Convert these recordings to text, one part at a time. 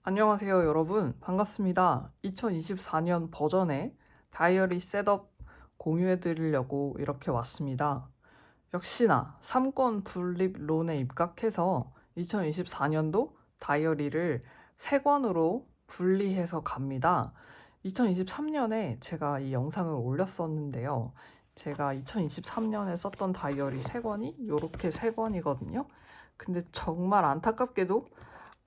안녕하세요, 여러분. 반갑습니다. 2024년 버전의 다이어리 셋업 공유해 드리려고 이렇게 왔습니다. 역시나 3권 분립론에 입각해서 2024년도 다이어리를 3권으로 분리해서 갑니다. 2023년에 제가 이 영상을 올렸었는데요. 제가 2023년에 썼던 다이어리 3권이 이렇게 3권이거든요. 근데 정말 안타깝게도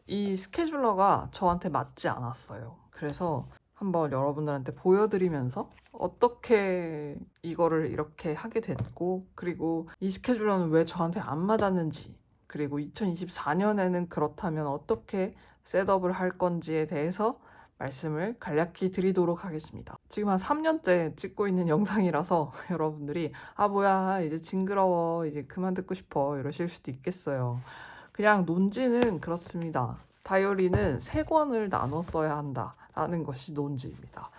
이 스케줄러가 저한테 맞지 않았어요. 그래서 한번 여러분들한테 보여드리면서 어떻게 이거를 이렇게 하게 됐고, 그리고 이 스케줄러는 왜 저한테 안 맞았는지, 그리고 2024년에는 그렇다면 어떻게 셋업을 할 건지에 대해서 말씀을 간략히 드리도록 하겠습니다. 지금 한 3년째 찍고 있는 영상이라서 여러분들이 뭐야 이제 징그러워 이제 그만 듣고 싶어 이러실 수도 있겠어요. 그냥 논지는 그렇습니다. 다이어리는 3권을 나눠 써야 한다라는 것이 논지입니다.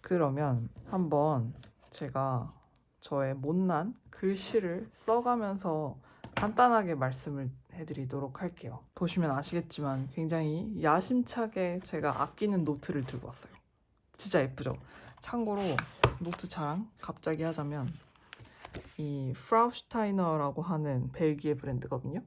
그러면 한번 제가 저의 못난 글씨를 써가면서 간단하게 말씀을 해드리도록 할게요. 보시면 아시겠지만 굉장히 야심차게 제가 아끼는 노트를 들고 왔어요. 진짜 예쁘죠? 참고로 노트 자랑 갑자기 하자면 이 프라우슈타이너라고 하는 벨기에 브랜드거든요.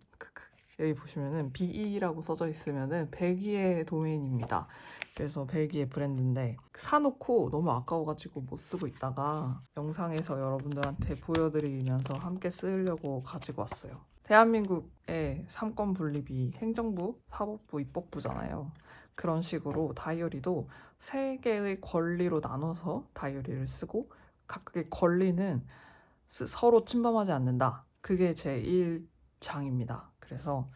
여기 보시면은 BE라고 써져 있으면은 벨기에 도메인입니다. 그래서 벨기에 브랜드인데 사놓고 너무 아까워가지고 못 쓰고 있다가 영상에서 여러분들한테 보여드리면서 함께 쓰려고 가지고 왔어요. 대한민국의 3권 분립이 행정부, 사법부, 입법부잖아요. 그런 식으로 다이어리도 3개의 권리로 나눠서 다이어리를 쓰고 각각의 권리는 서로 침범하지 않는다. 그게 제 1장입니다. 그래서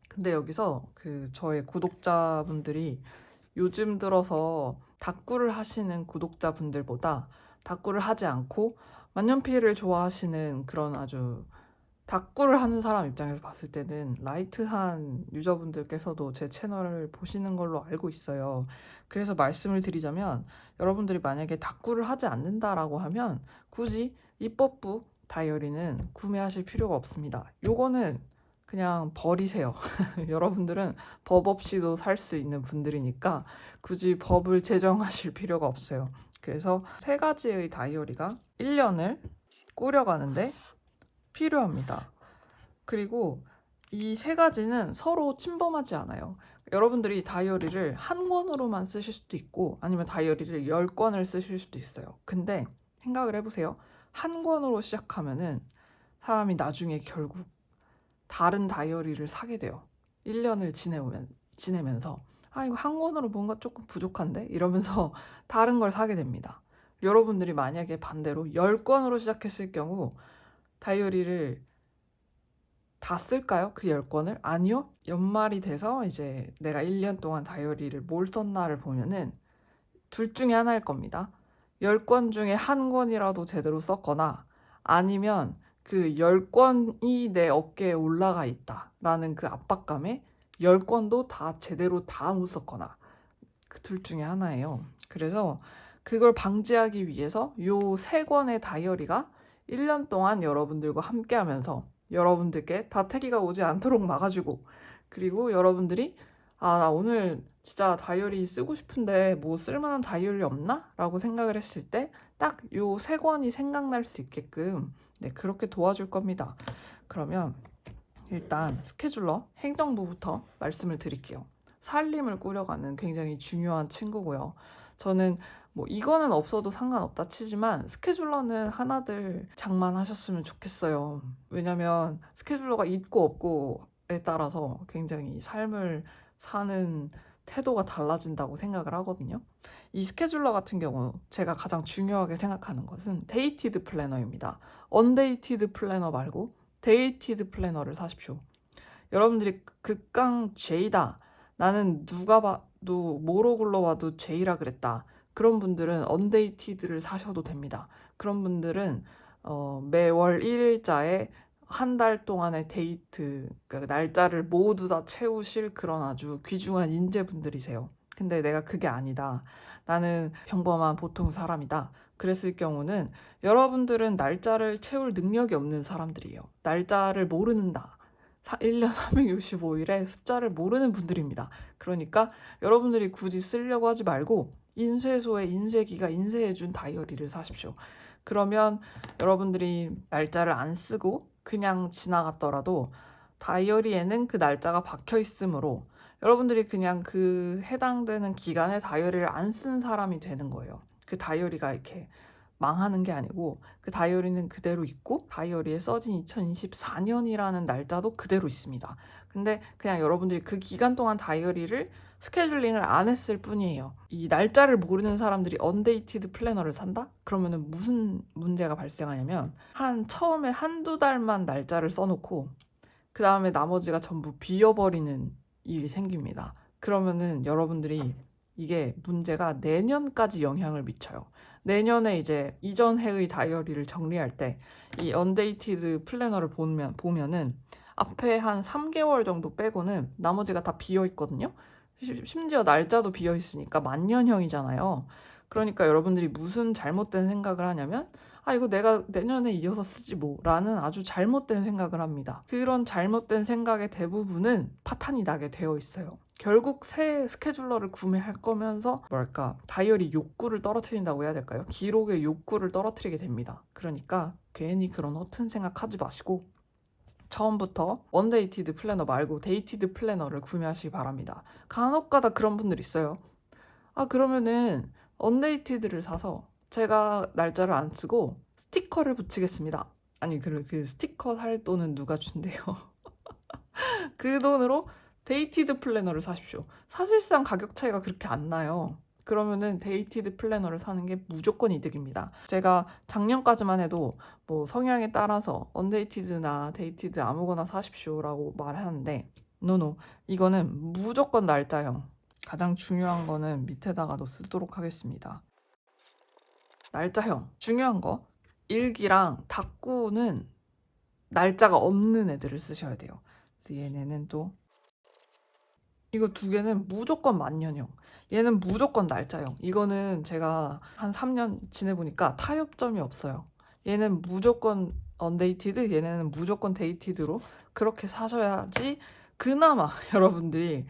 근데 여기서 저의 구독자분들이 요즘 들어서 다꾸를 하시는 구독자분들보다 다꾸를 하지 않고 만년필을 좋아하시는 그런 아주 다꾸를 하는 사람 입장에서 봤을 때는 라이트한 유저분들께서도 제 채널을 보시는 걸로 알고 있어요. 그래서 말씀을 드리자면 여러분들이 만약에 다꾸를 하지 않는다라고 하면 굳이 입법부 다이어리는 구매하실 필요가 없습니다. 요거는 그냥 버리세요. 여러분들은 법 없이도 살 수 있는 분들이니까 굳이 법을 제정하실 필요가 없어요. 그래서 3가지의 다이어리가 1년을 꾸려가는데 필요합니다. 그리고 이 3가지는 서로 침범하지 않아요. 여러분들이 다이어리를 한 권으로만 쓰실 수도 있고 아니면 다이어리를 10권을 쓰실 수도 있어요. 근데 생각을 해보세요. 한 권으로 시작하면은 사람이 나중에 결국 다른 다이어리를 사게 돼요. 1년을 지내면서 이거 한 권으로 뭔가 조금 부족한데? 이러면서 다른 걸 사게 됩니다. 여러분들이 만약에 반대로 10권으로 시작했을 경우 다이어리를 다 쓸까요? 그 10권을? 아니요. 연말이 돼서 이제 내가 1년 동안 다이어리를 뭘 썼나를 보면은 둘 중에 하나일 겁니다. 10권 중에 한 권이라도 제대로 썼거나 아니면 그 10권이 내 어깨에 올라가 있다라는 그 압박감에 10권도 다 제대로 다 못 썼거나 그 둘 중에 하나예요. 그래서 그걸 방지하기 위해서 요 3권의 다이어리가 1년 동안 여러분들과 함께 하면서 여러분들께 다태기가 오지 않도록 막아주고 그리고 여러분들이 나 오늘 진짜 다이어리 쓰고 싶은데 뭐 쓸만한 다이어리 없나? 라고 생각을 했을 때 딱 요 3권이 생각날 수 있게끔 그렇게 도와줄 겁니다. 그러면 일단 스케줄러 행정부부터 말씀을 드릴게요. 살림을 꾸려가는 굉장히 중요한 친구고요. 저는 뭐 이거는 없어도 상관없다 치지만 스케줄러는 하나들 장만하셨으면 좋겠어요. 왜냐면 스케줄러가 있고 없고에 따라서 굉장히 삶을 사는 태도가 달라진다고 생각을 하거든요. 이 스케줄러 같은 경우 제가 가장 중요하게 생각하는 것은 데이티드 플래너입니다. 언데이티드 플래너 말고 데이티드 플래너를 사십시오. 여러분들이 극강 J다. 나는 누가 봐도 뭐로 굴러봐도 J라 그랬다. 그런 분들은 언데이티드를 사셔도 됩니다. 그런 분들은 매월 1일자에 한 달 동안의 데이트, 그러니까 날짜를 모두 다 채우실 그런 아주 귀중한 인재분들이세요. 근데 내가 그게 아니다. 나는 평범한 보통 사람이다. 그랬을 경우는 여러분들은 날짜를 채울 능력이 없는 사람들이에요. 날짜를 모른다. 1년 365일에 숫자를 모르는 분들입니다. 그러니까 여러분들이 굳이 쓰려고 하지 말고 인쇄소에 인쇄기가 인쇄해준 다이어리를 사십시오. 그러면 여러분들이 날짜를 안 쓰고 그냥 지나갔더라도 다이어리에는 그 날짜가 박혀 있으므로 여러분들이 그냥 그 해당되는 기간에 다이어리를 안 쓴 사람이 되는 거예요. 그 다이어리가 이렇게 망하는 게 아니고 그 다이어리는 그대로 있고 다이어리에 써진 2024년이라는 날짜도 그대로 있습니다. 근데 그냥 여러분들이 그 기간 동안 다이어리를 스케줄링을 안 했을 뿐이에요. 이 날짜를 모르는 사람들이 언데이티드 플래너를 산다? 그러면은 무슨 문제가 발생하냐면 처음에 한두 달만 날짜를 써놓고 그 다음에 나머지가 전부 비어버리는 일이 생깁니다. 그러면은 여러분들이 이게 문제가 내년까지 영향을 미쳐요. 내년에 이제 이전 해의 다이어리를 정리할 때 이 언데이티드 플래너를 보면은 앞에 한 3개월 정도 빼고는 나머지가 다 비어 있거든요. 심지어 날짜도 비어 있으니까 만년형이잖아요. 그러니까 여러분들이 무슨 잘못된 생각을 하냐면 이거 내가 내년에 이어서 쓰지 뭐 라는 아주 잘못된 생각을 합니다. 그런 잘못된 생각의 대부분은 파탄이 나게 되어 있어요. 결국 새 스케줄러를 구매할 거면서 다이어리 욕구를 떨어뜨린다고 해야 될까요? 기록의 욕구를 떨어뜨리게 됩니다. 그러니까 괜히 그런 허튼 생각하지 마시고 처음부터 언데이티드 플래너 말고 데이티드 플래너를 구매하시기 바랍니다. 간혹가다 그런 분들 있어요. 그러면은 언데이티드를 사서 제가 날짜를 안 쓰고 스티커를 붙이겠습니다. 아니 그 스티커 살 돈은 누가 준대요. 그 돈으로 데이티드 플래너를 사십시오. 사실상 가격 차이가 그렇게 안 나요. 그러면은 데이티드 플래너를 사는 게 무조건 이득입니다. 제가 작년까지만 해도 뭐 성향에 따라서 언데이티드나 데이티드 아무거나 사십시오라고 말하는데 노노, 이거는 무조건 날짜형. 가장 중요한 거는 밑에다가도 쓰도록 하겠습니다. 날짜형 중요한 거, 일기랑 닥구는 날짜가 없는 애들을 쓰셔야 돼요. 그래서 얘네는 또 이거 두 개는 무조건 만년형, 얘는 무조건 날짜형. 이거는 제가 한 3년 지내보니까 타협점이 없어요. 얘는 무조건 언데이티드, 얘네는 무조건 데이티드로 그렇게 사셔야지 그나마 여러분들이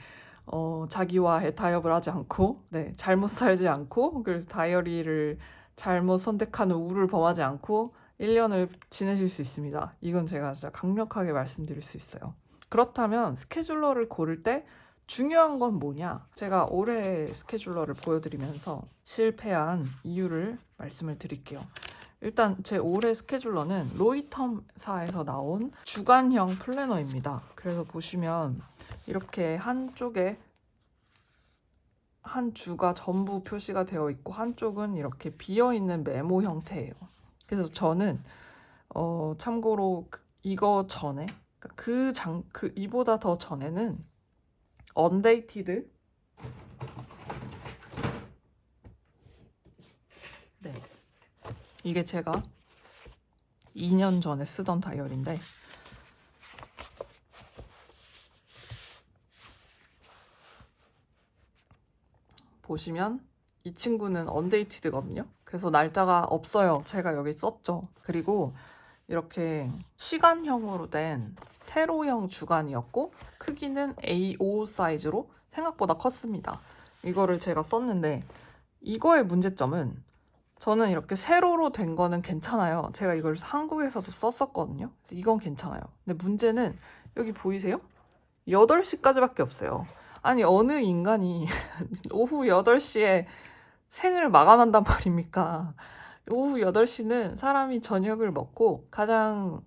자기와의 타협을 하지 않고 잘못 살지 않고 그래서 다이어리를 잘못 선택한 우를 범하지 않고 1년을 지내실 수 있습니다. 이건 제가 진짜 강력하게 말씀드릴 수 있어요. 그렇다면 스케줄러를 고를 때 중요한 건 뭐냐? 제가 올해 스케줄러를 보여드리면서 실패한 이유를 말씀을 드릴게요. 일단 제 올해 스케줄러는 로이텀사에서 나온 주간형 플래너입니다. 그래서 보시면 이렇게 한쪽에 한 주가 전부 표시가 되어 있고 한쪽은 이렇게 비어있는 메모 형태예요. 그래서 저는 참고로 이거 전에 이보다 더 전에는 언데이티드 이게 제가 2년 전에 쓰던 다이어리인데 보시면 이 친구는 언데이티드거든요. 그래서 날짜가 없어요. 제가 여기 썼죠. 그리고 이렇게 시간형으로 된 세로형 주간이었고 크기는 A5 사이즈로 생각보다 컸습니다. 이거를 제가 썼는데 이거의 문제점은 저는 이렇게 세로로 된 거는 괜찮아요. 제가 이걸 한국에서도 썼었거든요. 그래서 이건 괜찮아요. 근데 문제는 여기 보이세요? 8시까지밖에 없어요. 아니 어느 인간이 오후 8시에 생을 마감한단 말입니까? 오후 8시는 사람이 저녁을 먹고 가장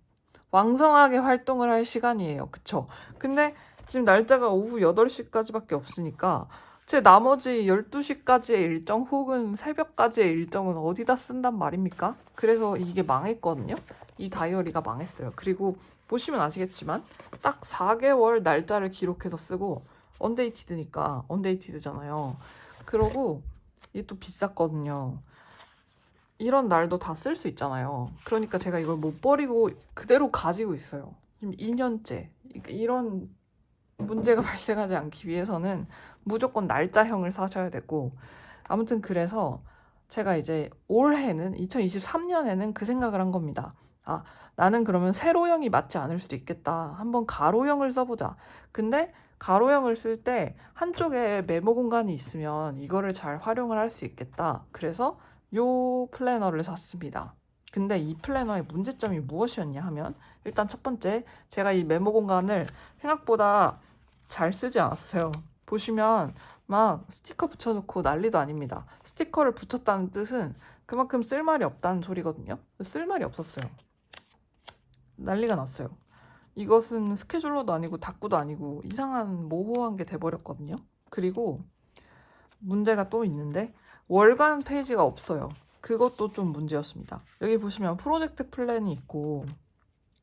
왕성하게 활동을 할 시간이에요. 그쵸? 근데 지금 날짜가 오후 8시까지밖에 없으니까 제 나머지 12시까지의 일정 혹은 새벽까지의 일정은 어디다 쓴단 말입니까? 그래서 이게 망했거든요. 이 다이어리가 망했어요. 그리고 보시면 아시겠지만 딱 4개월 날짜를 기록해서 쓰고 언데이티드니까 언데이티드잖아요. 그러고 이게 또 비쌌거든요. 이런 날도 다 쓸 수 있잖아요. 그러니까 제가 이걸 못 버리고 그대로 가지고 있어요. 2년째. 이런 문제가 발생하지 않기 위해서는 무조건 날짜형을 사셔야 되고 아무튼 그래서 제가 이제 올해는 2023년에는 그 생각을 한 겁니다. 아, 나는 그러면 세로형이 맞지 않을 수도 있겠다. 한번 가로형을 써보자. 근데 가로형을 쓸 때 한쪽에 메모 공간이 있으면 이거를 잘 활용을 할 수 있겠다. 그래서 요 플래너를 샀습니다. 근데 이 플래너의 문제점이 무엇이었냐 하면 일단 첫 번째, 제가 이 메모 공간을 생각보다 잘 쓰지 않았어요. 보시면 막 스티커 붙여놓고 난리도 아닙니다. 스티커를 붙였다는 뜻은 그만큼 쓸말이 없다는 소리거든요. 쓸말이 없었어요. 난리가 났어요. 이것은 스케줄러도 아니고 다꾸도 아니고 이상한 모호한 게 돼버렸거든요. 그리고 문제가 또 있는데 월간 페이지가 없어요. 그것도 좀 문제였습니다. 여기 보시면 프로젝트 플랜이 있고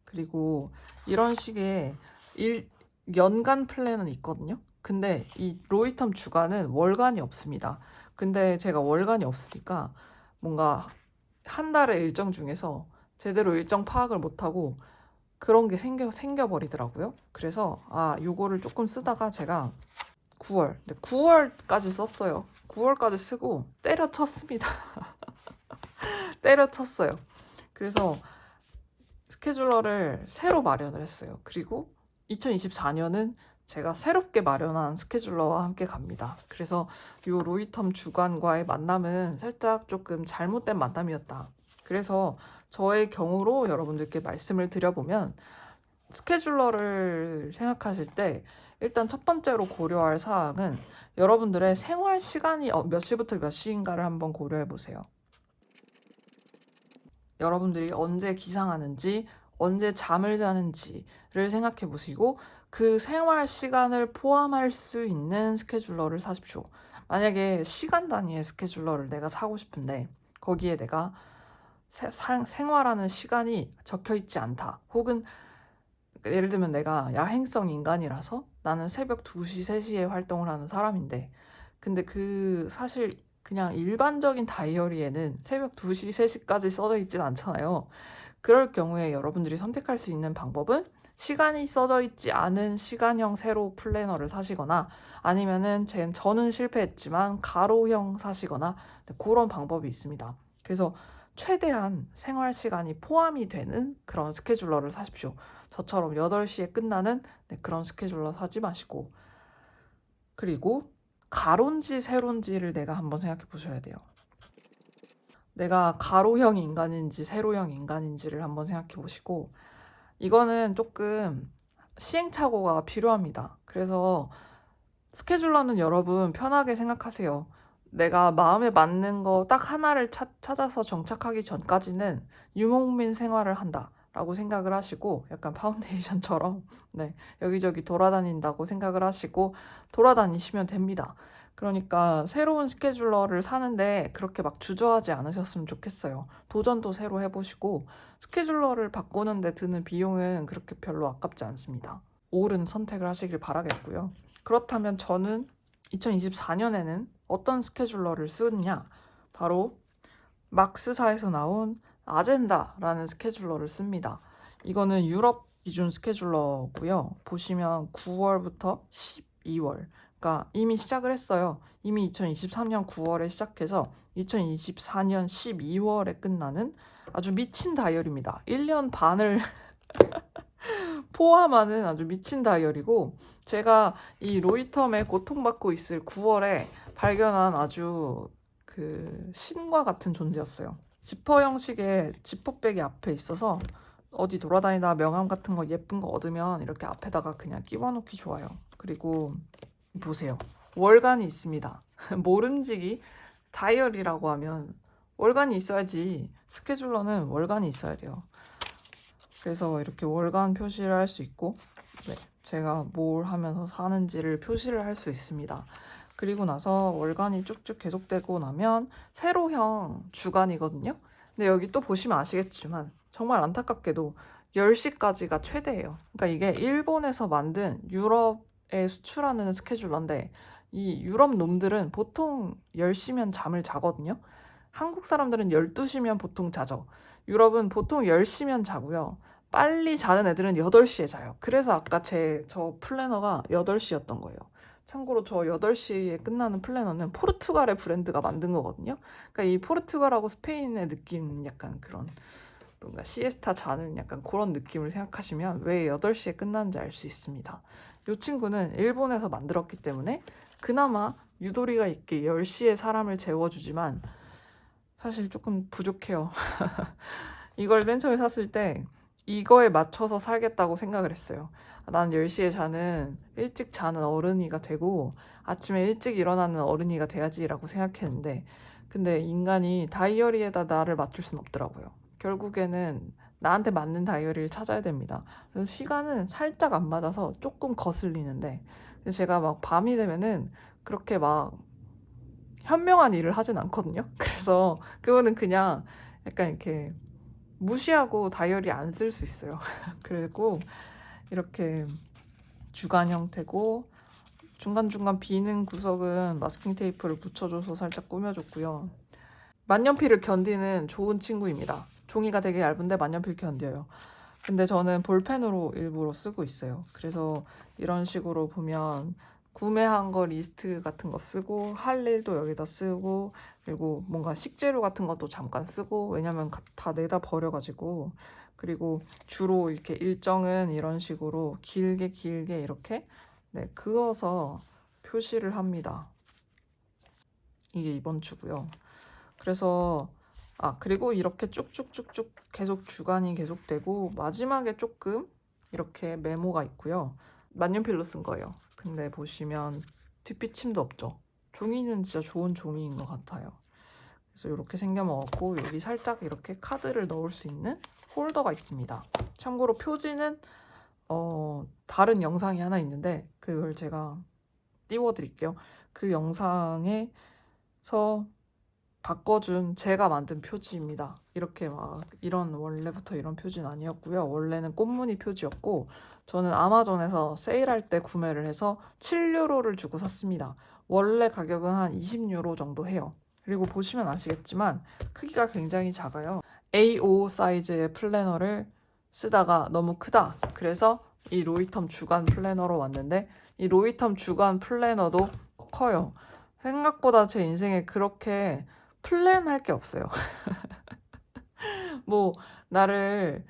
그리고 이런 식의 연간 플랜은 있거든요. 근데 이 로이텀 주간은 월간이 없습니다. 근데 제가 월간이 없으니까 뭔가 한 달의 일정 중에서 제대로 일정 파악을 못하고 그런 게 생겨버리더라고요. 그래서 요거를 조금 쓰다가 제가 9월까지 썼어요. 9월까지 쓰고 때려쳤습니다. 때려쳤어요. 그래서 스케줄러를 새로 마련을 했어요. 그리고 2024년은 제가 새롭게 마련한 스케줄러와 함께 갑니다. 그래서 이 로이텀 주간과의 만남은 살짝 조금 잘못된 만남이었다. 그래서 저의 경우로 여러분들께 말씀을 드려보면 스케줄러를 생각하실 때 일단 첫 번째로 고려할 사항은 여러분들의 생활 시간이 몇 시부터 몇 시인가를 한번 고려해 보세요. 여러분들이 언제 기상하는지, 언제 잠을 자는지를 생각해 보시고 그 생활 시간을 포함할 수 있는 스케줄러를 사십시오. 만약에 시간 단위의 스케줄러를 내가 사고 싶은데 거기에 내가 생활하는 시간이 적혀 있지 않다. 혹은 예를 들면 내가 야행성 인간이라서 나는 새벽 2시, 3시에 활동을 하는 사람인데 근데 사실 그냥 일반적인 다이어리에는 새벽 2시, 3시까지 써져 있진 않잖아요. 그럴 경우에 여러분들이 선택할 수 있는 방법은 시간이 써져 있지 않은 시간형 세로 플래너를 사시거나 아니면은 저는 실패했지만 가로형 사시거나 그런 방법이 있습니다. 그래서 최대한 생활 시간이 포함이 되는 그런 스케줄러를 사십시오. 저처럼 8시에 끝나는 그런 스케줄러 사지 마시고 그리고 가론지 세론지를 내가 한번 생각해 보셔야 돼요. 내가 가로형 인간인지 세로형 인간인지를 한번 생각해 보시고 이거는 조금 시행착오가 필요합니다. 그래서 스케줄러는 여러분 편하게 생각하세요. 내가 마음에 맞는 거 딱 하나를 찾아서 정착하기 전까지는 유목민 생활을 한다. 라고 생각을 하시고 약간 파운데이션처럼 여기저기 돌아다닌다고 생각을 하시고 돌아다니시면 됩니다. 그러니까 새로운 스케줄러를 사는데 그렇게 막 주저하지 않으셨으면 좋겠어요. 도전도 새로 해보시고 스케줄러를 바꾸는데 드는 비용은 그렇게 별로 아깝지 않습니다. 옳은 선택을 하시길 바라겠고요. 그렇다면 저는 2024년에는 어떤 스케줄러를 쓰느냐? 바로 막스사에서 나온 아젠다라는 스케줄러를 씁니다. 이거는 유럽 기준 스케줄러고요. 보시면 9월부터 12월, 그러니까 이미 시작을 했어요. 이미 2023년 9월에 시작해서 2024년 12월에 끝나는 아주 미친 다이어리입니다. 1년 반을 포함하는 아주 미친 다이어리고 제가 이 로이텀에 고통받고 있을 9월에 발견한 아주 신과 같은 존재였어요. 지퍼 형식의 지퍼백이 앞에 있어서 어디 돌아다니다 명함 같은 거 예쁜 거 얻으면 이렇게 앞에다가 그냥 끼워놓기 좋아요. 그리고 보세요. 월간이 있습니다. 모름지기 다이어리라고 하면 월간이 있어야지. 스케줄러는 월간이 있어야 돼요. 그래서 이렇게 월간 표시를 할 수 있고 제가 뭘 하면서 사는지를 표시를 할 수 있습니다. 그리고 나서 월간이 쭉쭉 계속되고 나면 세로형 주간이거든요. 근데 여기 또 보시면 아시겠지만 정말 안타깝게도 10시까지가 최대예요. 그러니까 이게 일본에서 만든 유럽에 수출하는 스케줄러인데 이 유럽 놈들은 보통 10시면 잠을 자거든요. 한국 사람들은 12시면 보통 자죠. 유럽은 보통 10시면 자고요. 빨리 자는 애들은 8시에 자요. 그래서 아까 저 플래너가 8시였던 거예요. 참고로 저 8시에 끝나는 플래너는 포르투갈의 브랜드가 만든 거거든요. 그러니까 이 포르투갈하고 스페인의 느낌 약간 그런 뭔가 시에스타 자는 약간 그런 느낌을 생각하시면 왜 8시에 끝나는지 알 수 있습니다. 이 친구는 일본에서 만들었기 때문에 그나마 유도리가 있게 10시에 사람을 재워주지만 사실 조금 부족해요. 이걸 맨 처음에 샀을 때 이거에 맞춰서 살겠다고 생각을 했어요. 난 10시에 자는 일찍 자는 어른이가 되고 아침에 일찍 일어나는 어른이가 돼야지라고 생각했는데 근데 인간이 다이어리에다 나를 맞출 순 없더라고요. 결국에는 나한테 맞는 다이어리를 찾아야 됩니다. 그래서 시간은 살짝 안 맞아서 조금 거슬리는데 제가 막 밤이 되면은 그렇게 막 현명한 일을 하진 않거든요. 그래서 그거는 그냥 약간 이렇게 무시하고 다이어리 안 쓸 수 있어요. 그리고 이렇게 주간 형태고 중간중간 비는 구석은 마스킹 테이프를 붙여줘서 살짝 꾸며줬고요. 만년필을 견디는 좋은 친구입니다. 종이가 되게 얇은데 만년필 견뎌요. 근데 저는 볼펜으로 일부러 쓰고 있어요. 그래서 이런 식으로 보면 구매한 거 리스트 같은 거 쓰고 할 일도 여기다 쓰고 그리고 뭔가 식재료 같은 것도 잠깐 쓰고 왜냐면 다 내다 버려가지고 그리고 주로 이렇게 일정은 이런 식으로 길게 이렇게 그어서 표시를 합니다. 이게 이번 주고요. 그래서 그리고 이렇게 쭉쭉쭉쭉 계속 주간이 계속되고 마지막에 조금 이렇게 메모가 있고요. 만년필로 쓴 거예요. 근데 보시면 뒷받침도 없죠. 종이는 진짜 좋은 종이인 것 같아요. 그래서 이렇게 생겨먹었고 여기 살짝 이렇게 카드를 넣을 수 있는 홀더가 있습니다. 참고로 표지는 다른 영상이 하나 있는데 그걸 제가 띄워드릴게요. 그 영상에서 바꿔준 제가 만든 표지입니다. 이렇게 막 원래부터 이런 표지는 아니었고요. 원래는 꽃무늬 표지였고 저는 아마존에서 세일할 때 구매를 해서 7유로를 주고 샀습니다. 원래 가격은 한 20유로 정도 해요. 그리고 보시면 아시겠지만 크기가 굉장히 작아요. A5 사이즈의 플래너를 쓰다가 너무 크다. 그래서 이 로이텀 주간 플래너로 왔는데 이 로이텀 주간 플래너도 커요. 생각보다 제 인생에 그렇게 플랜할 게 없어요. 뭐 나를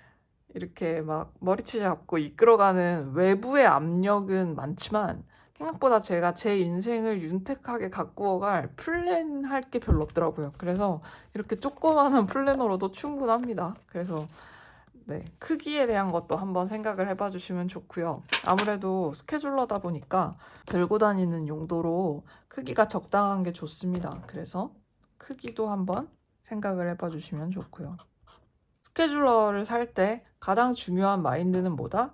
이렇게 막 머리채 잡고 이끌어가는 외부의 압력은 많지만 생각보다 제가 제 인생을 윤택하게 가꾸어갈 플랜할 게 별로 없더라고요. 그래서 이렇게 조그마한 플래너로도 충분합니다. 그래서 크기에 대한 것도 한번 생각을 해봐 주시면 좋고요. 아무래도 스케줄러다 보니까 들고 다니는 용도로 크기가 적당한 게 좋습니다. 그래서 크기도 한번 생각을 해봐 주시면 좋고요. 스케줄러를 살 때 가장 중요한 마인드는 뭐다?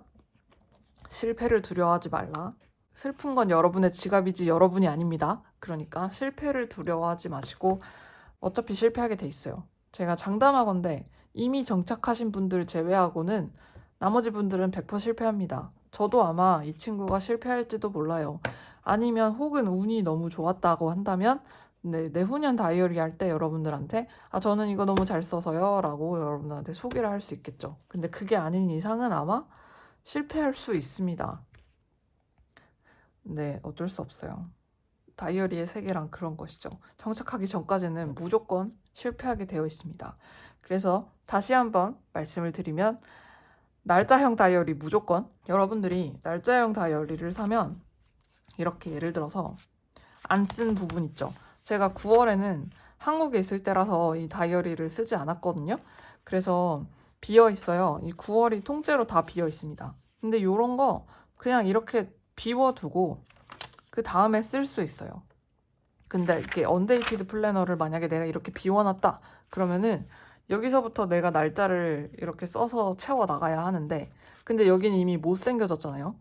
실패를 두려워하지 말라. 슬픈 건 여러분의 지갑이지 여러분이 아닙니다. 그러니까 실패를 두려워하지 마시고 어차피 실패하게 돼 있어요. 제가 장담하건대 이미 정착하신 분들 제외하고는 나머지 분들은 100% 실패합니다. 저도 아마 이 친구가 실패할지도 몰라요. 아니면 혹은 운이 너무 좋았다고 한다면 내후년 다이어리 할 때 여러분들한테 저는 이거 너무 잘 써서요 라고 여러분들한테 소개를 할 수 있겠죠. 근데 그게 아닌 이상은 아마 실패할 수 있습니다. 어쩔 수 없어요. 다이어리의 세계란 그런 것이죠. 정착하기 전까지는 무조건 실패하게 되어 있습니다. 그래서 다시 한번 말씀을 드리면 날짜형 다이어리 무조건 여러분들이 날짜형 다이어리를 사면 이렇게 예를 들어서 안 쓴 부분 있죠. 제가 9월에는 한국에 있을 때라서 이 다이어리를 쓰지 않았거든요. 그래서 비어 있어요. 이 9월이 통째로 다 비어 있습니다. 근데 이런 거 그냥 이렇게 비워두고 그 다음에 쓸 수 있어요. 근데 이렇게 언데이티드 플래너를 만약에 내가 이렇게 비워놨다 그러면은 여기서부터 내가 날짜를 이렇게 써서 채워 나가야 하는데 근데 여기는 이미 못생겨졌잖아요.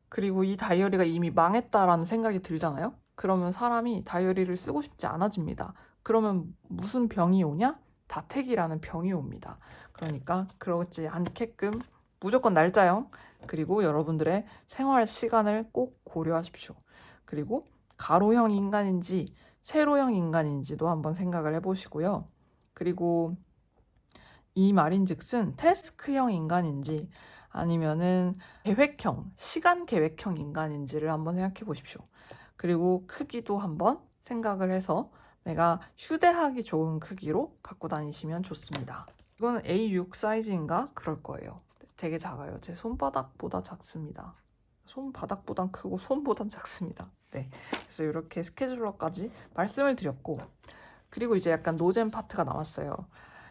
그리고 이 다이어리가 이미 망했다라는 생각이 들잖아요. 그러면 사람이 다이어리를 쓰고 싶지 않아집니다. 그러면 무슨 병이 오냐? 다택이라는 병이 옵니다. 그러니까 그러지 않게끔 무조건 날짜형 그리고 여러분들의 생활 시간을 꼭 고려하십시오. 그리고 가로형 인간인지 세로형 인간인지도 한번 생각을 해보시고요. 그리고 이 말인즉슨 태스크형 인간인지 아니면은 계획형, 시간 계획형 인간인지를 한번 생각해 보십시오. 그리고 크기도 한번 생각을 해서 내가 휴대하기 좋은 크기로 갖고 다니시면 좋습니다. 이거는 A6 사이즈인가? 그럴 거예요. 되게 작아요. 제 손바닥보다 작습니다. 손바닥보단 크고 손보단 작습니다. 네, 그래서 이렇게 스케줄러까지 말씀을 드렸고, 그리고 이제 약간 노잼 파트가 남았어요.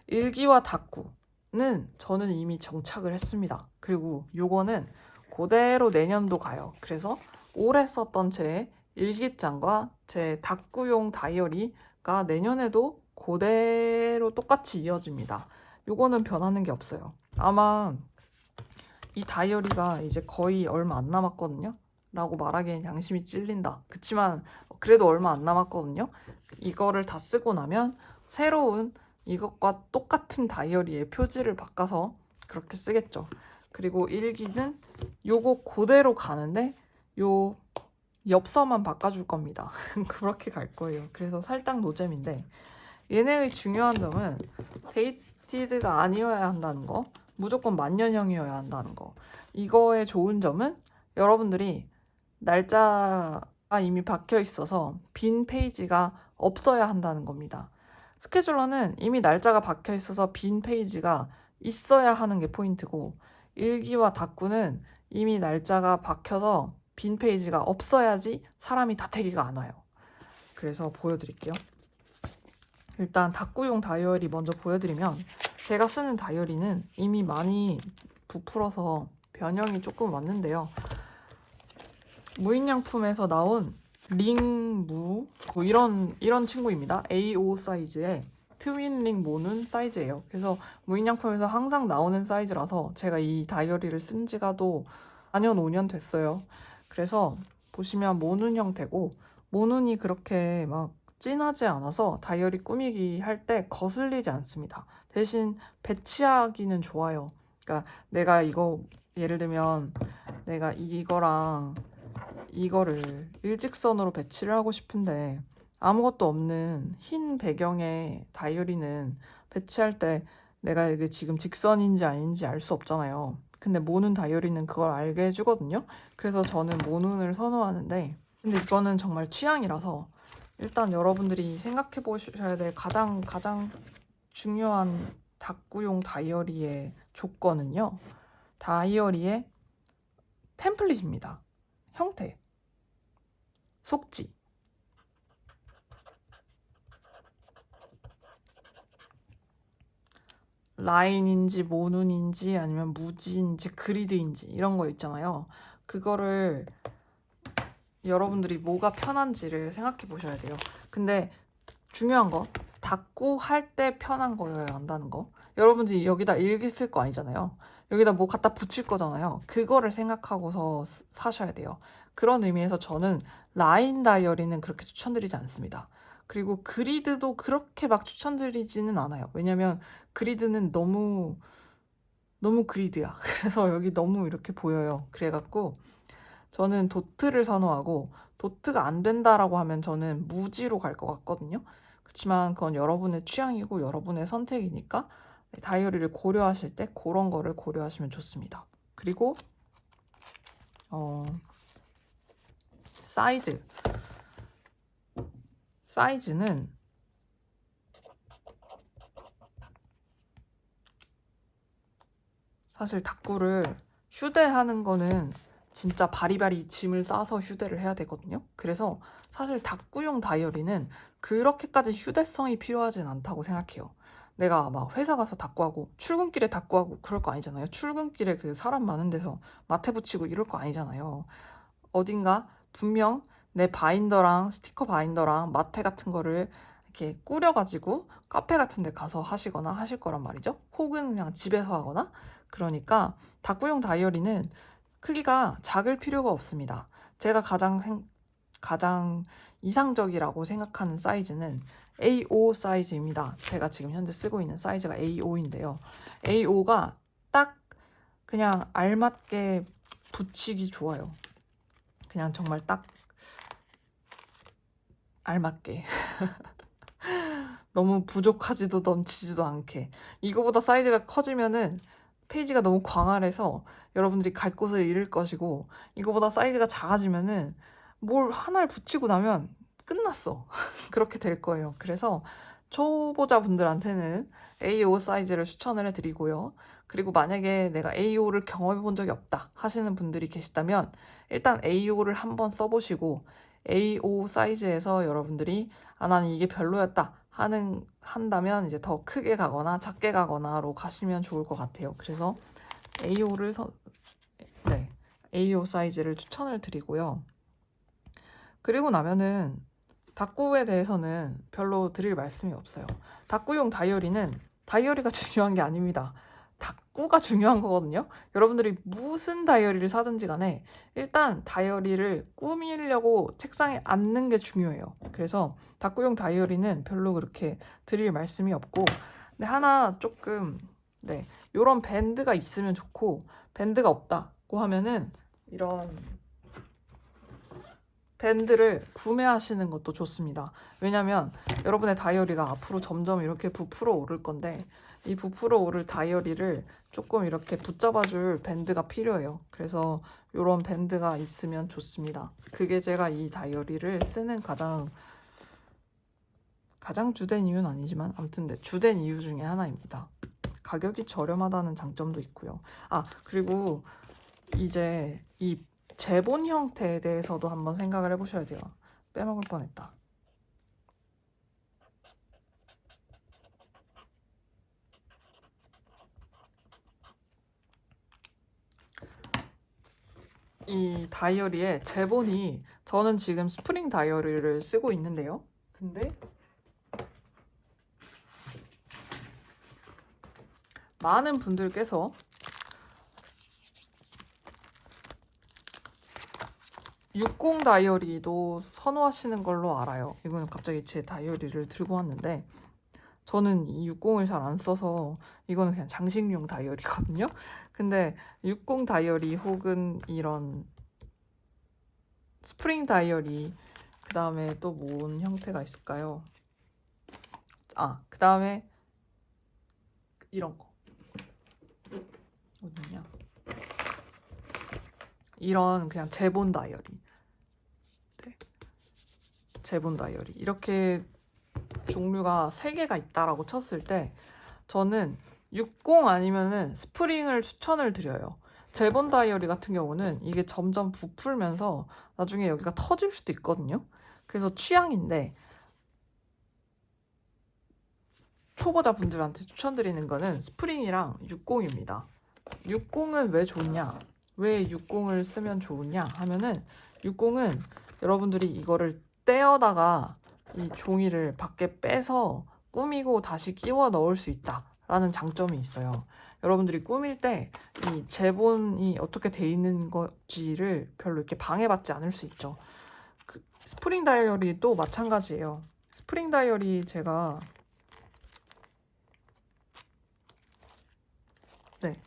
일기와 다꾸는 저는 이미 정착을 했습니다. 그리고 요거는 그대로 내년도 가요. 그래서 올해 썼던 제 일기장과 제 다꾸용 다이어리가 내년에도 그대로 똑같이 이어집니다. 요거는 변하는 게 없어요. 아마 이 다이어리가 이제 거의 얼마 안 남았거든요. 라고 말하기엔 양심이 찔린다. 그치만 그래도 얼마 안 남았거든요. 이거를 다 쓰고 나면 새로운 이것과 똑같은 다이어리의 표지를 바꿔서 그렇게 쓰겠죠. 그리고 일기는 요거 그대로 가는데 요 엽서만 바꿔줄 겁니다. 그렇게 갈 거예요. 그래서 살짝 노잼인데, 얘네의 중요한 점은 데이티드가 아니어야 한다는 거, 무조건 만년형이어야 한다는 거. 이거의 좋은 점은 여러분들이 날짜가 이미 박혀 있어서 빈 페이지가 없어야 한다는 겁니다. 스케줄러는 이미 날짜가 박혀 있어서 빈 페이지가 있어야 하는 게 포인트고, 일기와 다꾸는 이미 날짜가 박혀서 빈 페이지가 없어야지 사람이 다태기가 안 와요. 그래서 보여드릴게요. 일단 다꾸용 다이어리 먼저 보여드리면, 제가 쓰는 다이어리는 이미 많이 부풀어서 변형이 조금 왔는데요. 무인양품에서 나온 링무 뭐 이런 친구입니다. A5 사이즈의 트윈링 모눈 사이즈예요. 그래서 무인양품에서 항상 나오는 사이즈라서 제가 이 다이어리를 쓴 지가 또 4년 5년 됐어요. 그래서 보시면 모눈 형태고, 모눈이 그렇게 막 진하지 않아서 다이어리 꾸미기 할 때 거슬리지 않습니다. 대신 배치하기는 좋아요. 그러니까 내가 이거 예를 들면 내가 이거랑 이거를 일직선으로 배치를 하고 싶은데 아무것도 없는 흰 배경의 다이어리는 배치할 때 내가 이게 지금 직선인지 아닌지 알 수 없잖아요. 근데 모눈 다이어리는 그걸 알게 해주거든요. 그래서 저는 모눈을 선호하는데, 근데 이거는 정말 취향이라서 일단 여러분들이 생각해 보셔야 될 가장 중요한 다꾸용 다이어리의 조건은요, 다이어리의 템플릿입니다. 형태, 속지, 라인인지 모눈인지 아니면 무지인지 그리드인지 이런 거 있잖아요. 그거를 여러분들이 뭐가 편한지를 생각해 보셔야 돼요. 근데 중요한 거, 다꾸 할 때 편한 거여야 한다는 거. 여러분들이 여기다 일기 쓸 거 아니잖아요. 여기다 뭐 갖다 붙일 거잖아요. 그거를 생각하고서 사셔야 돼요. 그런 의미에서 저는 라인 다이어리는 그렇게 추천드리지 않습니다. 그리고 그리드도 그렇게 막 추천드리지는 않아요. 왜냐면 그리드는 너무 그리드야. 그래서 여기 너무 이렇게 보여요. 그래갖고 저는 도트를 선호하고, 도트가 안 된다라고 하면 저는 무지로 갈 것 같거든요. 그렇지만 그건 여러분의 취향이고 여러분의 선택이니까 다이어리를 고려하실 때 그런 거를 고려하시면 좋습니다. 그리고 사이즈는 사실 다꾸를 휴대하는 거는 진짜 바리바리 짐을 싸서 휴대를 해야 되거든요. 그래서 사실 다꾸용 다이어리는 그렇게까지 휴대성이 필요하진 않다고 생각해요. 내가 막 회사 가서 다꾸하고 출근길에 다꾸하고 그럴 거 아니잖아요. 출근길에 그 사람 많은 데서 마태 붙이고 이럴 거 아니잖아요. 어딘가 분명 내 바인더랑 스티커 바인더랑 마태 같은 거를 이렇게 꾸려가지고 카페 같은 데 가서 하시거나 하실 거란 말이죠. 혹은 그냥 집에서 하거나. 그러니까 다꾸용 다이어리는 크기가 작을 필요가 없습니다. 제가 가장 이상적이라고 생각하는 사이즈는 A5 사이즈입니다. 제가 지금 현재 쓰고 있는 사이즈가 A5인데요. A5가 딱 그냥 알맞게 붙이기 좋아요. 그냥 정말 딱 알맞게. 너무 부족하지도 넘치지도 않게. 이거보다 사이즈가 커지면은 페이지가 너무 광활해서 여러분들이 갈 곳을 잃을 것이고, 이거보다 사이즈가 작아지면은 뭘 하나를 붙이고 나면 끝났어. 그렇게 될 거예요. 그래서 초보자분들한테는 A5 사이즈를 추천을 해드리고요. 그리고 만약에 내가 A5를 경험해 본 적이 없다 하시는 분들이 계시다면 일단 A5를 한번 써보시고 A5 사이즈에서 여러분들이 나는 이게 별로였다 한다면 이제 더 크게 가거나 작게 가거나로 가시면 좋을 것 같아요. 그래서 A5를 A5 사이즈를 추천을 드리고요. 그리고 나면은 다꾸에 대해서는 별로 드릴 말씀이 없어요. 다꾸용 다이어리는 다이어리가 중요한 게 아닙니다. 다꾸가 중요한 거거든요. 여러분들이 무슨 다이어리를 사든지 간에 일단 다이어리를 꾸미려고 책상에 앉는 게 중요해요. 그래서 다꾸용 다이어리는 별로 그렇게 드릴 말씀이 없고, 근데 하나 조금 이런 밴드가 있으면 좋고, 밴드가 없다고 하면은 이런 밴드를 구매하시는 것도 좋습니다. 왜냐면 여러분의 다이어리가 앞으로 점점 이렇게 부풀어 오를 건데 이 부풀어 오를 다이어리를 조금 이렇게 붙잡아줄 밴드가 필요해요. 그래서 이런 밴드가 있으면 좋습니다. 그게 제가 이 다이어리를 쓰는 가장 주된 이유는 아니지만 아무튼 주된 이유 중에 하나입니다. 가격이 저렴하다는 장점도 있고요. 그리고 이제 이 제본 형태에 대해서도 한번 생각을 해보셔야 돼요. 빼먹을 뻔했다. 이 다이어리의 제본이, 저는 지금 스프링 다이어리를 쓰고 있는데요. 근데 많은 분들께서 60 다이어리도 선호하시는 걸로 알아요. 이거는 갑자기 제 다이어리를 들고 왔는데 저는 이 60을 잘 안 써서 이거는 그냥 장식용 다이어리거든요. 근데 60 다이어리 혹은 이런 스프링 다이어리, 그 다음에 또 뭔 형태가 있을까요? 그 다음에 이런 거 어디냐? 이런 그냥 제본 다이어리, 제본 다이어리 이렇게 종류가 3개가 있다라고 쳤을 때 저는 60 아니면은 스프링을 추천을 드려요. 제본 다이어리 같은 경우는 이게 점점 부풀면서 나중에 여기가 터질 수도 있거든요. 그래서 취향인데 초보자분들한테 추천드리는 거는 스프링이랑 60입니다. 60은 왜 좋냐? 왜 60을 쓰면 좋으냐 하면은 60은 여러분들이 이거를 떼어다가 이 종이를 밖에 빼서 꾸미고 다시 끼워 넣을 수 있다라는 장점이 있어요. 여러분들이 꾸밀 때 이 제본이 어떻게 돼 있는 건지를 별로 이렇게 방해받지 않을 수 있죠. 스프링 다이어리도 마찬가지예요. 스프링 다이어리 제가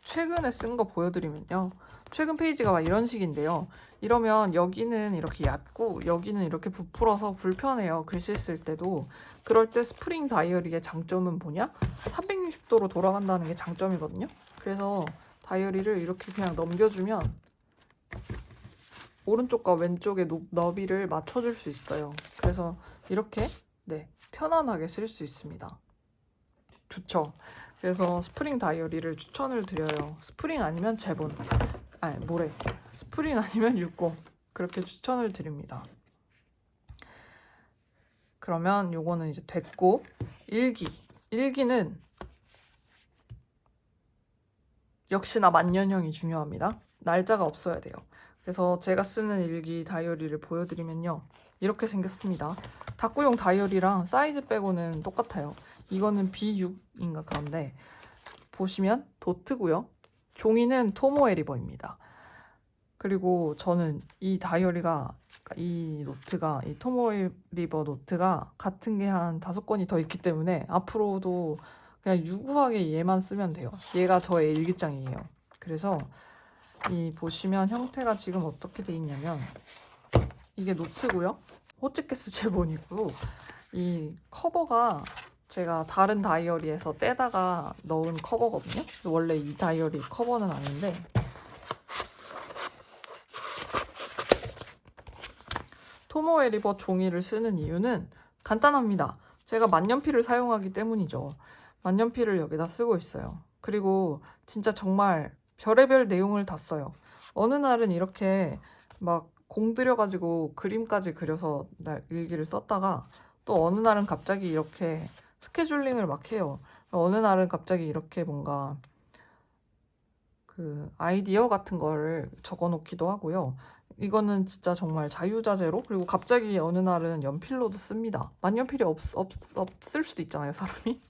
최근에 쓴 거 보여드리면요. 최근 페이지가 막 이런 식인데요. 이러면 여기는 이렇게 얕고 여기는 이렇게 부풀어서 불편해요. 글씨 쓸 때도. 그럴 때 스프링 다이어리의 장점은 뭐냐? 360도로 돌아간다는 게 장점이거든요. 그래서 다이어리를 이렇게 그냥 넘겨주면 오른쪽과 왼쪽의 너비를 맞춰줄 수 있어요. 그래서 이렇게 편안하게 쓸 수 있습니다. 좋죠. 그래서 스프링 다이어리를 추천을 드려요. 스프링 아니면 제본, 스프링 아니면 60 그렇게 추천을 드립니다. 그러면 요거는 이제 됐고, 일기는 역시나 만년형이 중요합니다. 날짜가 없어야 돼요. 그래서 제가 쓰는 일기 다이어리를 보여드리면요, 이렇게 생겼습니다. 다꾸용 다이어리랑 사이즈 빼고는 똑같아요. 이거는 B6인가 그런데 보시면 도트고요. 종이는 토모에리버입니다. 그리고 저는 이 다이어리가, 이 토모에리버 노트가 같은 게 한 5권이 더 있기 때문에 앞으로도 그냥 유구하게 얘만 쓰면 돼요. 얘가 저의 일기장이에요. 그래서 이 보시면 형태가 지금 어떻게 돼 있냐면 이게 노트고요. 호치키스 제본이고 이 커버가 제가 다른 다이어리에서 떼다가 넣은 커버거든요. 원래 이 다이어리 커버는 아닌데 토모에리버 종이를 쓰는 이유는 간단합니다. 제가 만년필을 사용하기 때문이죠. 만년필을 여기다 쓰고 있어요. 그리고 진짜 정말 별의별 내용을 다 써요. 어느 날은 이렇게 막 공들여가지고 그림까지 그려서 일기를 썼다가 또 어느 날은 갑자기 이렇게 스케줄링을 막 해요. 어느 날은 갑자기 이렇게 뭔가 그 아이디어 같은 거를 적어 놓기도 하고요. 이거는 진짜 정말 자유자재로, 그리고 갑자기 어느 날은 연필로도 씁니다. 만년필이 없을 수도 있잖아요, 사람이.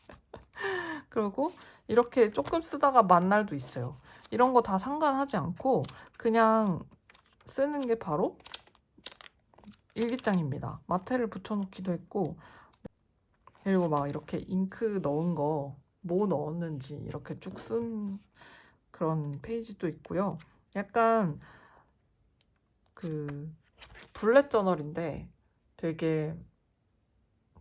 그리고 이렇게 조금 쓰다가 만 날도 있어요. 이런 거 다 상관하지 않고 그냥 쓰는 게 바로 일기장입니다. 마테를 붙여놓기도 했고, 그리고 막 이렇게 잉크 넣은 거 뭐 넣었는지 이렇게 쭉 쓴 그런 페이지도 있고요. 약간 그 블렛 저널인데 되게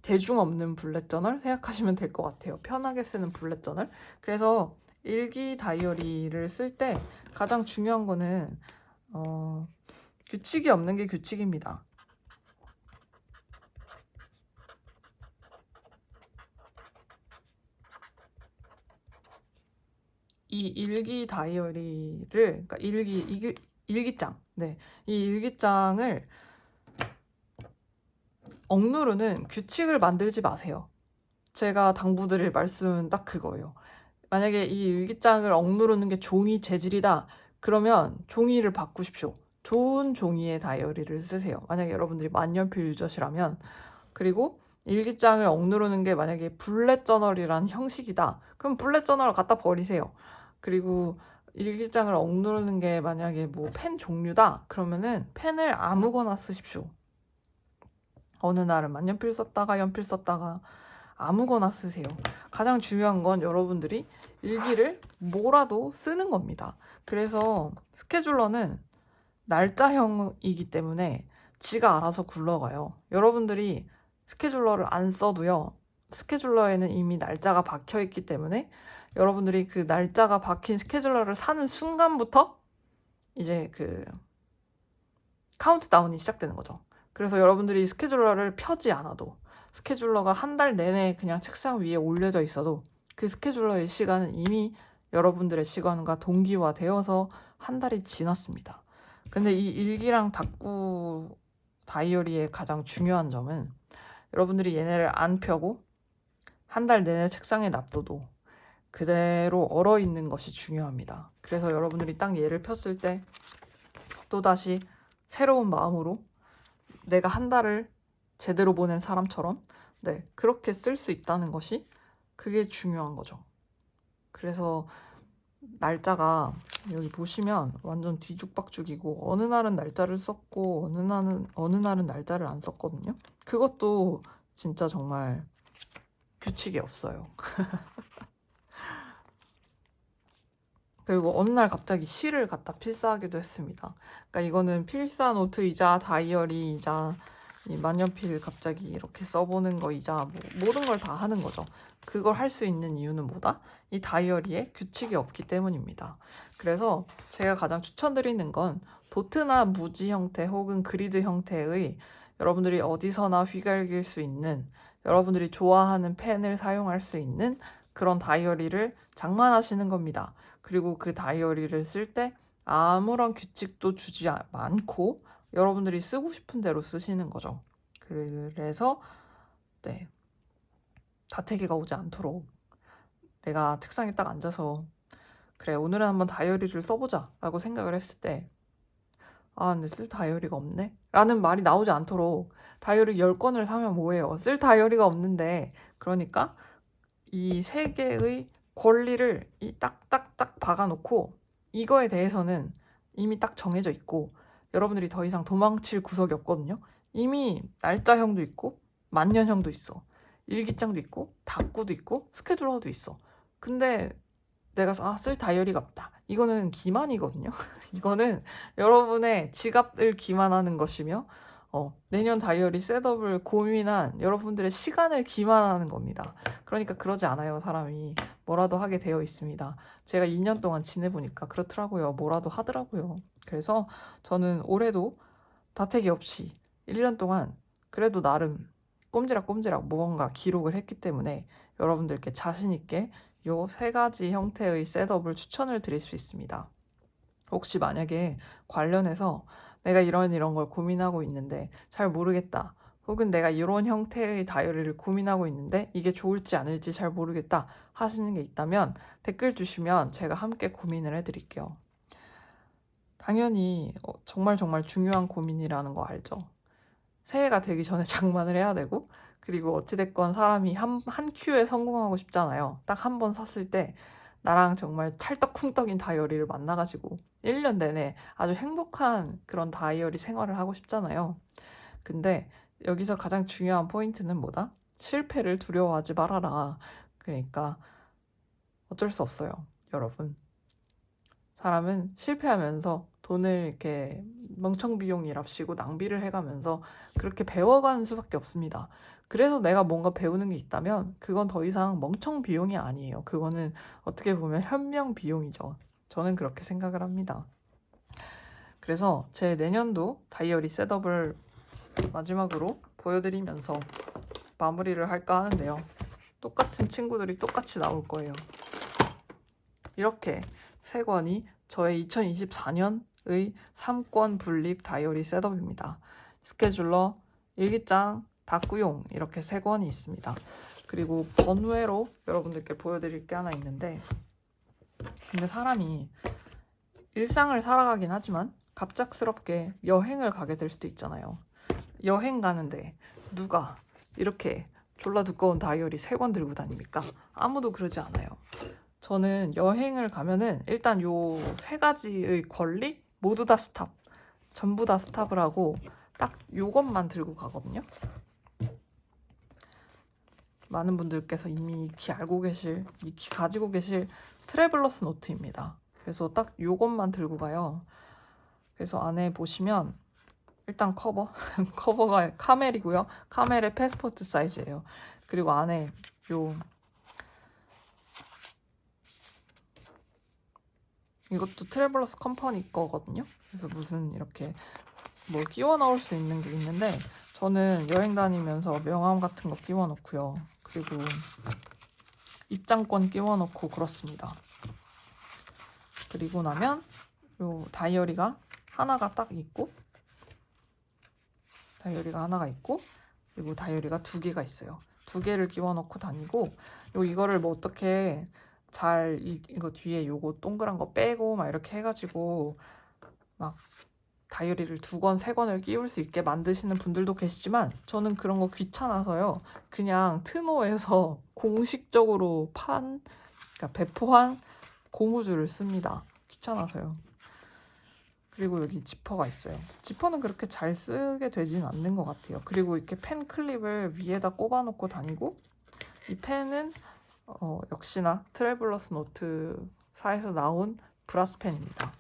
대중 없는 블렛 저널 생각하시면 될 것 같아요. 편하게 쓰는 블렛 저널. 그래서 일기 다이어리를 쓸 때 가장 중요한 거는 규칙이 없는 게 규칙입니다. 이 일기 다이어리를, 그러니까 일기장, 네, 이 일기장을 억누르는 규칙을 만들지 마세요. 제가 당부드릴 말씀은 딱 그거예요. 만약에 이 일기장을 억누르는 게 종이 재질이다, 그러면 종이를 바꾸십시오. 좋은 종이의 다이어리를 쓰세요. 만약에 여러분들이 만년필 유저시라면. 그리고 일기장을 억누르는 게 만약에 블렛 저널이라는 형식이다, 그럼 블렛 저널을 갖다 버리세요. 그리고 일기장을 억누르는 게 만약에 뭐 펜 종류다, 그러면은 펜을 아무거나 쓰십시오. 어느 날은 만년필 썼다가 연필 썼다가 아무거나 쓰세요. 가장 중요한 건 여러분들이 일기를 뭐라도 쓰는 겁니다. 그래서 스케줄러는 날짜형이기 때문에 지가 알아서 굴러가요. 여러분들이 스케줄러를 안 써도요, 스케줄러에는 이미 날짜가 박혀 있기 때문에 여러분들이 그 날짜가 박힌 스케줄러를 사는 순간부터 이제 그 카운트다운이 시작되는 거죠. 그래서 여러분들이 스케줄러를 펴지 않아도, 스케줄러가 한 달 내내 그냥 책상 위에 올려져 있어도 그 스케줄러의 시간은 이미 여러분들의 시간과 동기화되어서 한 달이 지났습니다. 근데 이 일기랑 다꾸 다이어리의 가장 중요한 점은 여러분들이 얘네를 안 펴고 한 달 내내 책상에 놔둬도 그대로 얼어 있는 것이 중요합니다. 그래서 여러분들이 딱 얘를 폈을 때 또다시 새로운 마음으로 내가 한 달을 제대로 보낸 사람처럼, 네, 그렇게 쓸 수 있다는 것이, 그게 중요한 거죠. 그래서 날짜가 여기 보시면 완전 뒤죽박죽이고, 어느 날은 날짜를 썼고 어느 날은 날짜를 안 썼거든요. 그것도 진짜 정말 규칙이 없어요. 그리고 어느 날 갑자기 시를 갖다 필사하기도 했습니다. 그러니까 이거는 필사 노트이자 다이어리이자 이 만년필 갑자기 이렇게 써보는 거이자 뭐 모든 걸 다 하는 거죠. 그걸 할 수 있는 이유는 뭐다? 이 다이어리에 규칙이 없기 때문입니다. 그래서 제가 가장 추천드리는 건 도트나 무지 형태 혹은 그리드 형태의 여러분들이 어디서나 휘갈길 수 있는, 여러분들이 좋아하는 펜을 사용할 수 있는 그런 다이어리를 장만하시는 겁니다. 그리고 그 다이어리를 쓸 때 아무런 규칙도 주지 않고 여러분들이 쓰고 싶은 대로 쓰시는 거죠. 그래서 네, 다태기가 오지 않도록 내가 책상에 딱 앉아서 그래, 오늘은 한번 다이어리를 써보자 라고 생각을 했을 때, 아, 근데 쓸 다이어리가 없네? 라는 말이 나오지 않도록, 다이어리 10권을 사면 뭐해요? 쓸 다이어리가 없는데. 그러니까 이 세 개의 권리를 이 딱딱딱 박아놓고, 이거에 대해서는 이미 딱 정해져 있고 여러분들이 더 이상 도망칠 구석이 없거든요. 이미 날짜형도 있고 만년형도 있어, 일기장도 있고 다꾸도 있고 스케줄러도 있어. 근데 내가 쓸 다이어리가 없다, 이거는 기만이거든요. 이거는 여러분의 지갑을 기만하는 것이며, 내년 다이어리 셋업을 고민한 여러분들의 시간을 기만하는 겁니다. 그러니까 그러지 않아요. 사람이 뭐라도 하게 되어 있습니다. 제가 2년 동안 지내보니까 그렇더라고요. 뭐라도 하더라고요. 그래서 저는 올해도 다태기 없이 1년 동안 그래도 나름 꼼지락꼼지락 무언가 기록을 했기 때문에 여러분들께 자신 있게 요 3가지 형태의 셋업을 추천을 드릴 수 있습니다. 혹시 만약에 관련해서 내가 이런 걸 고민하고 있는데 잘 모르겠다. 혹은 내가 이런 형태의 다이어리를 고민하고 있는데 이게 좋을지 아닐지 잘 모르겠다 하시는 게 있다면 댓글 주시면 제가 함께 고민을 해드릴게요. 당연히 정말 중요한 고민이라는 거 알죠? 새해가 되기 전에 장만을 해야 되고 그리고 어찌됐건 사람이 한 큐에 성공하고 싶잖아요. 딱 한 번 샀을 때 나랑 정말 찰떡쿵떡인 다이어리를 만나가지고 1년 내내 아주 행복한 그런 다이어리 생활을 하고 싶잖아요. 근데 여기서 가장 중요한 포인트는 뭐다? 실패를 두려워하지 말아라. 그러니까 어쩔 수 없어요, 여러분. 사람은 실패하면서 돈을 이렇게 멍청비용이랍시고 낭비를 해가면서 그렇게 배워가는 수밖에 없습니다. 그래서 내가 뭔가 배우는 게 있다면 그건 더 이상 멍청비용이 아니에요. 그거는 어떻게 보면 현명비용이죠. 저는 그렇게 생각을 합니다. 그래서 제 내년도 다이어리 셋업을 마지막으로 보여드리면서 마무리를 할까 하는데요. 똑같은 친구들이 똑같이 나올 거예요. 이렇게 3권이 저의 2024년의 3권 분립 다이어리 셋업입니다. 스케줄러, 일기장, 다꾸용 이렇게 3권이 있습니다. 그리고 번외로 여러분들께 보여드릴 게 하나 있는데 근데 사람이 일상을 살아가긴 하지만 갑작스럽게 여행을 가게 될 수도 있잖아요. 여행 가는데 누가 이렇게 졸라 두꺼운 다이어리 3권 들고 다닙니까? 아무도 그러지 않아요. 저는 여행을 가면은 일단 요 3가지의 권리 모두 다 스탑. 전부 다 스탑을 하고 딱 요것만 들고 가거든요. 많은 분들께서 이미 익히 가지고 계실 트래블러스 노트입니다. 그래서 딱 요것만 들고 가요. 그래서 안에 보시면 일단 커버가 카멜이고요. 카멜의 패스포트 사이즈예요. 그리고 안에 이것도 트래블러스 컴퍼니 거거든요. 그래서 무슨 이렇게 뭐 끼워 넣을 수 있는 게 있는데 저는 여행 다니면서 명함 같은 거 끼워 넣고요. 그리고 입장권 끼워 넣고 그렇습니다. 그리고 나면 요 다이어리가 하나가 있고 그리고 다이어리가 2개가 있어요. 2개를 끼워 넣고 다니고 이거를 뭐 어떻게 잘 이거 뒤에 요거 동그란 거 빼고 막 이렇게 해가지고 막 다이어리를 2권, 3권을 끼울 수 있게 만드시는 분들도 계시지만 저는 그런 거 귀찮아서요. 그냥 트노에서 공식적으로 그러니까 배포한 고무줄을 씁니다. 귀찮아서요. 그리고 여기 지퍼가 있어요. 지퍼는 그렇게 잘 쓰게 되진 않는 것 같아요. 그리고 이렇게 펜 클립을 위에다 꼽아놓고 다니고 이 펜은 역시나 트래블러스 노트사에서 나온 브라스 펜입니다.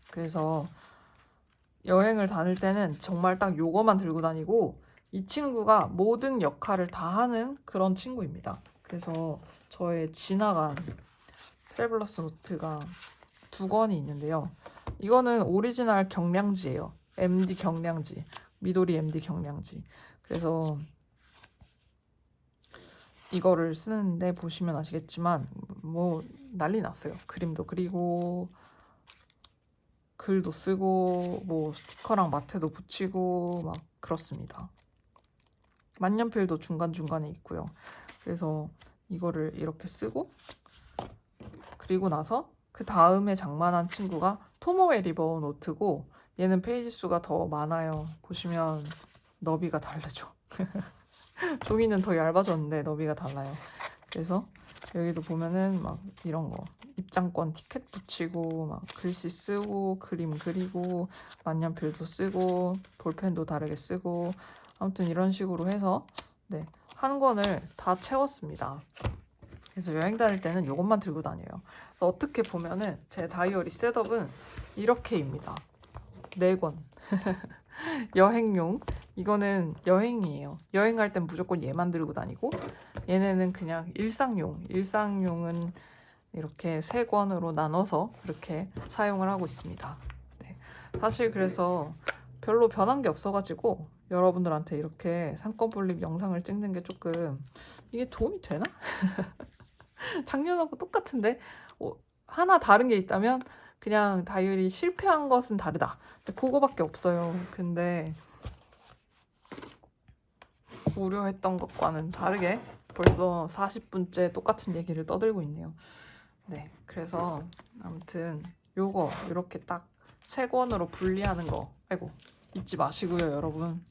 그래서 여행을 다닐 때는 정말 딱 요거만 들고 다니고 이 친구가 모든 역할을 다 하는 그런 친구입니다. 그래서 저의 지나간 트래블러스 노트가 2권이 있는데요. 이거는 오리지널 경량지예요. MD 경량지. 미도리 MD 경량지. 그래서 이거를 쓰는데 보시면 아시겠지만 뭐 난리 났어요. 그림도 그리고 글도 쓰고 뭐 스티커랑 마테도 붙이고 막 그렇습니다. 만년필도 중간중간에 있고요. 그래서 이거를 이렇게 쓰고 그리고 나서 그 다음에 장만한 친구가 토모웨 리버 노트고 얘는 페이지 수가 더 많아요. 보시면 너비가 다르죠. 종이는 더 얇아졌는데 너비가 달라요. 그래서 여기도 보면은 막 이런 거 입장권 티켓 붙이고 막 글씨 쓰고 그림 그리고 만년필도 쓰고 볼펜도 다르게 쓰고 아무튼 이런 식으로 해서 한 권을 다 채웠습니다. 그래서 여행 다닐 때는 이것만 들고 다녀요. 어떻게 보면은 제 다이어리 셋업은 이렇게입니다. 4권. 여행용. 이거는 여행이에요. 여행 갈 땐 무조건 얘만 들고 다니고 얘네는 그냥 일상용. 일상용은 이렇게 3권으로 나눠서 이렇게 사용을 하고 있습니다. 사실 그래서 별로 변한 게 없어가지고 여러분들한테 이렇게 상권 분립 영상을 찍는 게 조금 이게 도움이 되나? 작년하고 똑같은데 하나 다른 게 있다면 그냥 다이어리 실패한 것은 다르다. 그거밖에 없어요. 근데 우려했던 것과는 다르게 벌써 40분째 똑같은 얘기를 떠들고 있네요. 네, 그래서 아무튼 요거 이렇게 딱 세 권으로 분리하는 거 아이고 잊지 마시고요, 여러분.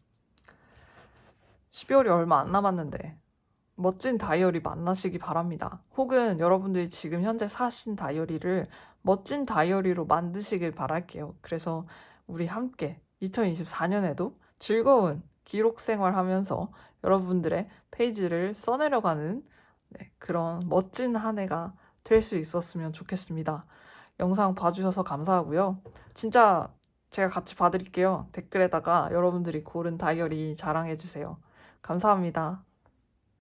12월이 얼마 안 남았는데 멋진 다이어리 만나시기 바랍니다. 혹은 여러분들이 지금 현재 사신 다이어리를 멋진 다이어리로 만드시길 바랄게요. 그래서 우리 함께 2024년에도 즐거운 기록 생활하면서 여러분들의 페이지를 써내려가는 그런 멋진 한 해가 될 수 있었으면 좋겠습니다. 영상 봐주셔서 감사하고요. 진짜 제가 같이 봐드릴게요. 댓글에다가 여러분들이 고른 다이어리 자랑해주세요. 감사합니다.